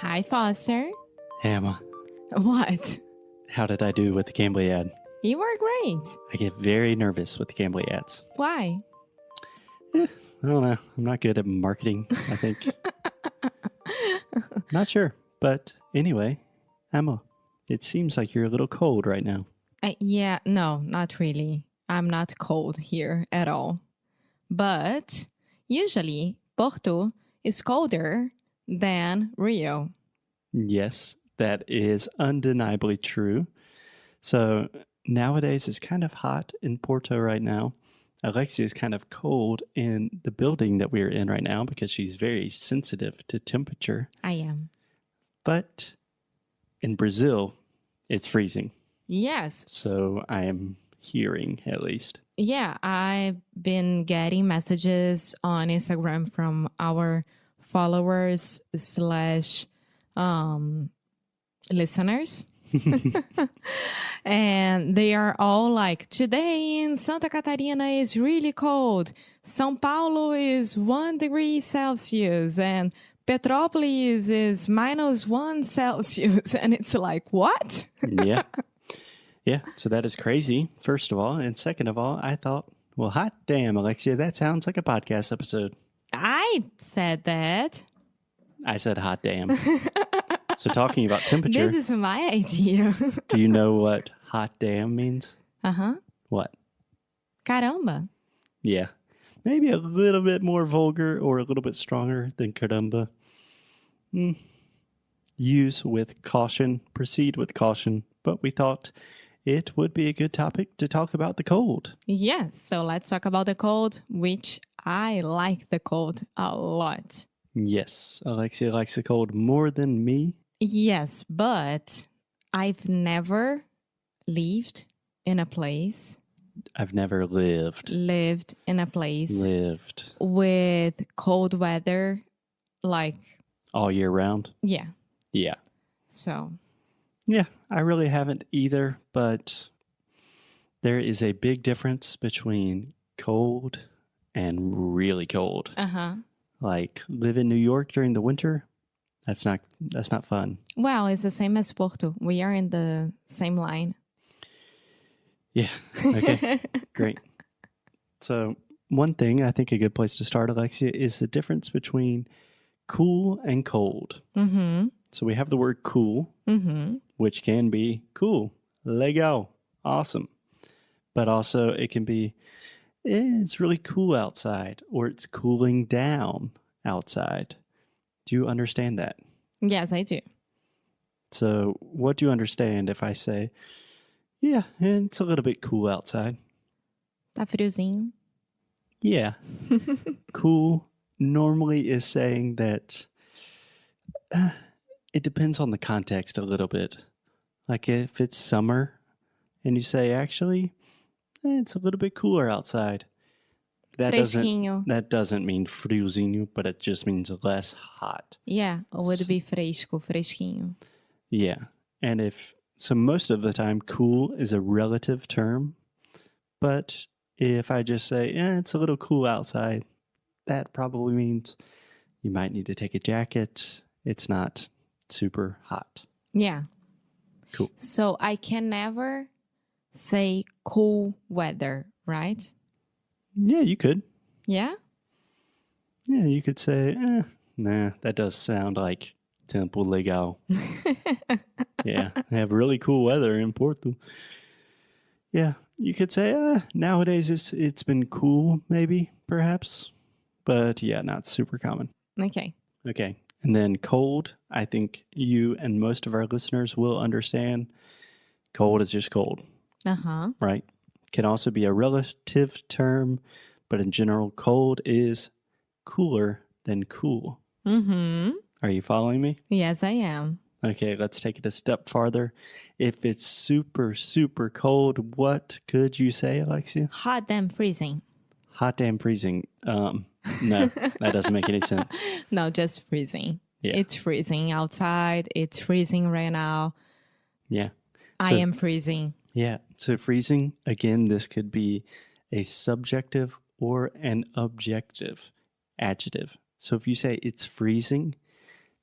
Hi, Foster. Hey, Emma. What? How did I do with the Cambly ad? You were great. I get very nervous with the Cambly ads. Why? I don't know. I'm not good at marketing, I think. Not sure. But anyway, Emma, it seems like you're a little cold right now. Yeah, no, not really. I'm not cold here at all. But usually, Porto is colder than Rio. Yes, that is undeniably true. So nowadays it's kind of hot in Porto right now. Alexia is kind of cold in the building that we're in right now because she's very sensitive to temperature. I am. But in Brazil, it's freezing. Yes. So I am hearing, at least. Yeah, I've been getting messages on Instagram from our followers / listeners. And they are all like, today in Santa Catarina is really cold. São Paulo is 1 degree Celsius and Petrópolis is -1 Celsius. And it's like, what? Yeah. Yeah, so that is crazy, first of all. And second of all, I thought, well, hot damn, Alexia, that sounds like a podcast episode. I said that. I said hot damn. So talking about temperature, This is my idea. do you know what hot damn means? Uh-huh. What? Caramba. Yeah. Maybe a little bit more vulgar or a little bit stronger than caramba. Use with caution, proceed with caution. But we thought it would be a good topic to talk about the cold. Yes, so let's talk about the cold, which I like the cold a lot. Yes, Alexia likes the cold more than me. Yes, but I've never lived in a place, I've never lived with cold weather, like, all year round. yeah. Yeah. So, Yeah, I really haven't either, but there is a big difference between cold and really cold. uh-huh. Like live in New York during the winter, that's not fun. Well, it's the same as Porto. We are in the same line. Yeah. Okay. Great. So, one thing I think a good place to start, Alexia, is the difference between cool and cold. Mm-hmm. So we have the word cool, which can be cool, legal, awesome. But also it can be, it's really cool outside, or it's cooling down outside. Do you understand that? Yes, I do. So what do you understand if I say, yeah, it's a little bit cool outside? Tá friozinho. Yeah. Cool normally is saying that it depends on the context a little bit. Like if it's summer and you say, actually, it's a little bit cooler outside. Fresquinho. That doesn't mean friozinho, but it just means less hot. Yeah, it would be fresco, fresquinho. Yeah. And so most of the time, cool is a relative term. But if I just say, it's a little cool outside, that probably means you might need to take a jacket. It's not super hot. Yeah. Cool. So I can never say cool weather, right? Yeah, you could. Yeah? Yeah, you could say, nah, that does sound like tempo legal. Yeah, they have really cool weather in Porto. Yeah, you could say, nowadays it's been cool, maybe, perhaps. But yeah, not super common. Okay. Okay. And then cold, I think you and most of our listeners will understand. Cold is just cold, Uh-huh. right? Can also be a relative term, but in general, cold is cooler than cool. Mm-hmm. Are you following me? Yes, I am. Okay, let's take it a step farther. If it's super, super cold, what could you say, Alexia? Hot damn freezing. Hot damn freezing. No, that doesn't make any sense. No, just freezing. Yeah. It's freezing outside. It's freezing right now. Yeah. I am freezing. Yeah. So freezing, again, this could be a subjective or an objective adjective. So if you say it's freezing,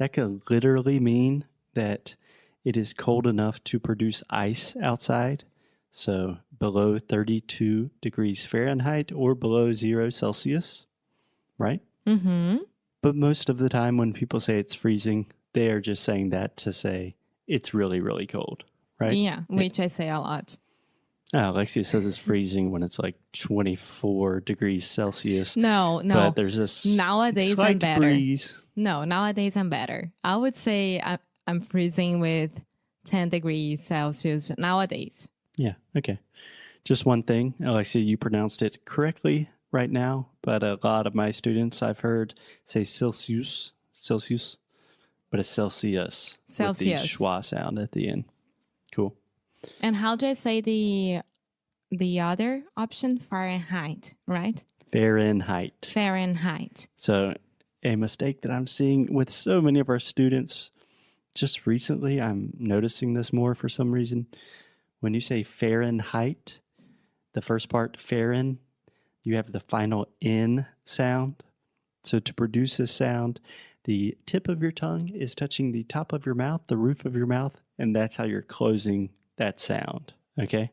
that could literally mean that it is cold enough to produce ice outside. So below 32 degrees Fahrenheit or below 0 Celsius, right? Mm-hmm. But most of the time when people say it's freezing, they are just saying that to say it's really, really cold, right? Yeah, which I say a lot. Alexia says it's freezing when it's like 24 degrees Celsius. No. But there's a nowadays slight I'm better. breeze. No, nowadays I'm better. I would say I'm freezing with 10 degrees Celsius nowadays. Yeah, okay. Just one thing, Alexia, you pronounced it correctly right now, but a lot of my students I've heard say Celsius, but it's Celsius. With the schwa sound at the end. Cool. And how do I say the other option? Fahrenheit, right? Fahrenheit. So a mistake that I'm seeing with so many of our students just recently, I'm noticing this more for some reason. When you say Fahrenheit, the first part, Fahren, you have the final N sound. So to produce this sound, the tip of your tongue is touching the top of your mouth, the roof of your mouth, and that's how you're closing that sound, okay?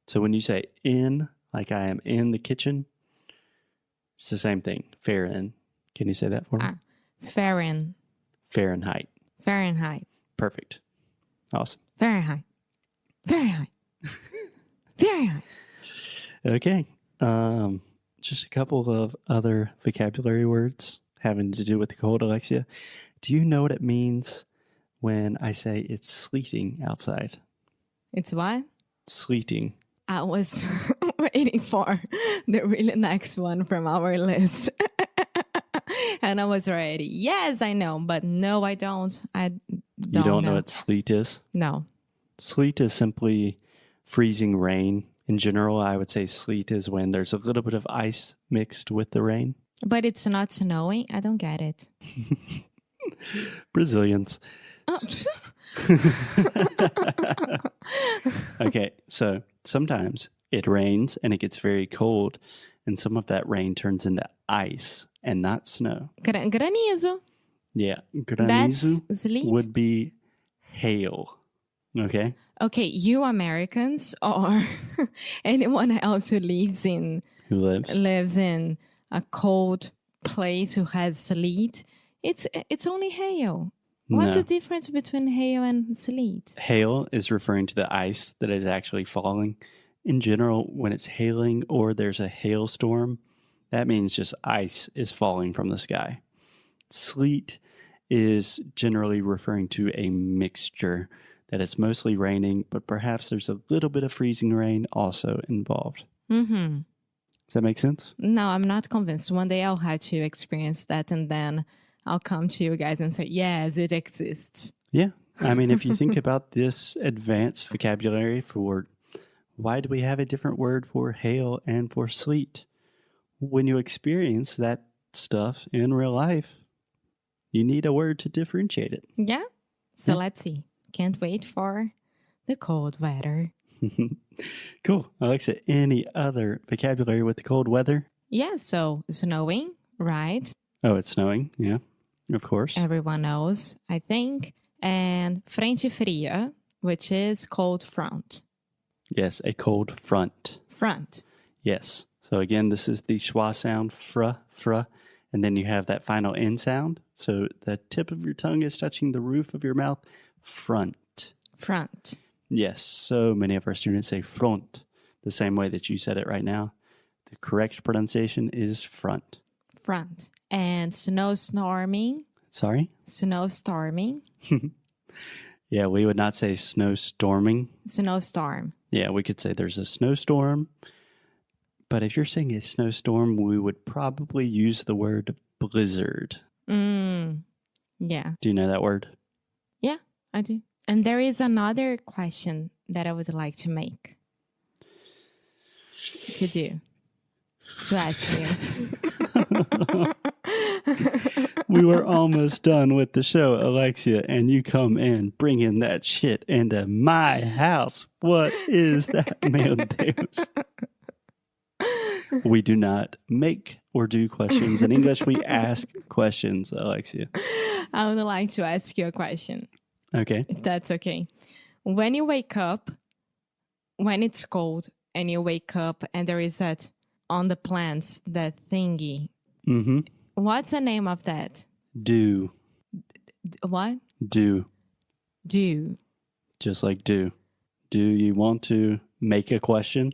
So when you say in, like I am in the kitchen, it's the same thing, Fahren. Can you say that for me? Fahrenheit. Perfect. Awesome. Fahrenheit. Okay. Just a couple of other vocabulary words having to do with the cold, Alexia. Do you know what it means when I say it's sleeting outside? It's what? Sleeting. I was waiting for the really next one from our list. And I was ready. Yes, I know, but no, I don't. You don't know what sleet is? No. Sleet is simply freezing rain. In general, I would say sleet is when there's a little bit of ice mixed with the rain. But it's not snowing? I don't get it. Brazilians. Oh. Okay, so sometimes it rains and it gets very cold, and some of that rain turns into ice and not snow. Granizo. Yeah, granizo sleet? would be hail. Okay? Okay, you Americans or anyone else who lives in a cold place who has sleet, it's only hail. What's the difference between hail and sleet? Hail is referring to the ice that is actually falling. In general, when it's hailing or there's a hailstorm, that means just ice is falling from the sky. Sleet is generally referring to a mixture that it's mostly raining, but perhaps there's a little bit of freezing rain also involved. Mm-hmm. Does that make sense? No, I'm not convinced. One day I'll have to experience that, and then I'll come to you guys and say, yes, it exists. Yeah. I mean, if you think about this advanced vocabulary for why do we have a different word for hail and for sleet? When you experience that stuff in real life, you need a word to differentiate it. Yeah. So let's see. Can't wait for the cold weather. Cool. Alexa, any other vocabulary with the cold weather? Yeah, so snowing, right? Oh, it's snowing. Yeah, of course. Everyone knows, I think. And frente fria, which is cold front. Yes, a cold front. Front. Yes. So again, this is the schwa sound, fra, and then you have that final N sound. So the tip of your tongue is touching the roof of your mouth. Front. Front. Yes, so many of our students say front, the same way that you said it right now. The correct pronunciation is front. Front. And snowstorming. Sorry? Snowstorming. Yeah, we would not say snowstorming. Snowstorm. Yeah, we could say there's a snowstorm. But if you're saying a snowstorm, we would probably use the word blizzard. Yeah. Do you know that word? Yeah, I do. And there is another question that I would like to make. To ask you. We were almost done with the show, Alexia, and you come in bringing that shit into my house. What is that, meu Deus? We do not make or do questions. In English, we ask questions, Alexia. I would like to ask you a question, Okay. if that's okay. When you wake up, when it's cold, and you wake up and there is that on the plants, that thingy. Mm-hmm. What's the name of that? Do. What? Do. Do. Just like do. Do you want to make a question?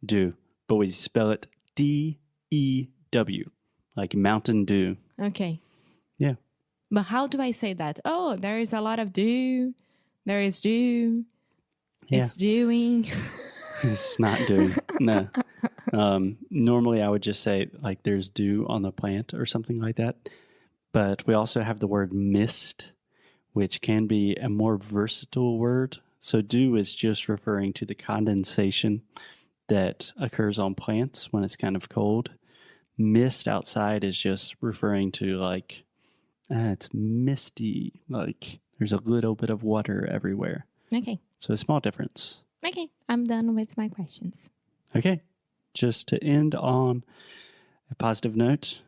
Do. But we spell it D-E-W. Like Mountain Dew. Okay. Yeah. But how do I say that? Oh, there is a lot of dew. There is dew. Yeah. It's dewing. It's not doing. No. Normally I would just say like there's dew on the plant or something like that. But we also have the word mist, which can be a more versatile word. So dew is just referring to the condensation that occurs on plants when it's kind of cold. Mist outside is just referring to like, it's misty, like there's a little bit of water everywhere. Okay. So a small difference. Okay. I'm done with my questions. Okay. Just to end on a positive note,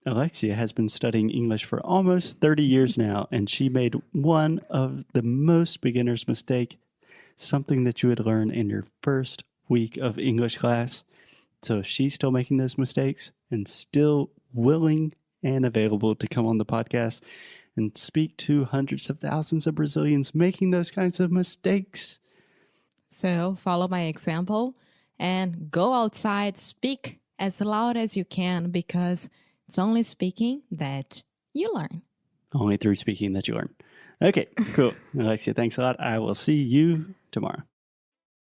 Alexia has been studying English for almost 30 years now, and she made one of the most beginner's mistake, something that you would learn in your first week of English class. So she's still making those mistakes and still willing and available to come on the podcast and speak to hundreds of thousands of Brazilians making those kinds of mistakes. So follow my example and go outside, speak as loud as you can, because it's only speaking that you learn. Only through speaking that you learn. Okay, cool. Alexia, thanks a lot. I will see you tomorrow.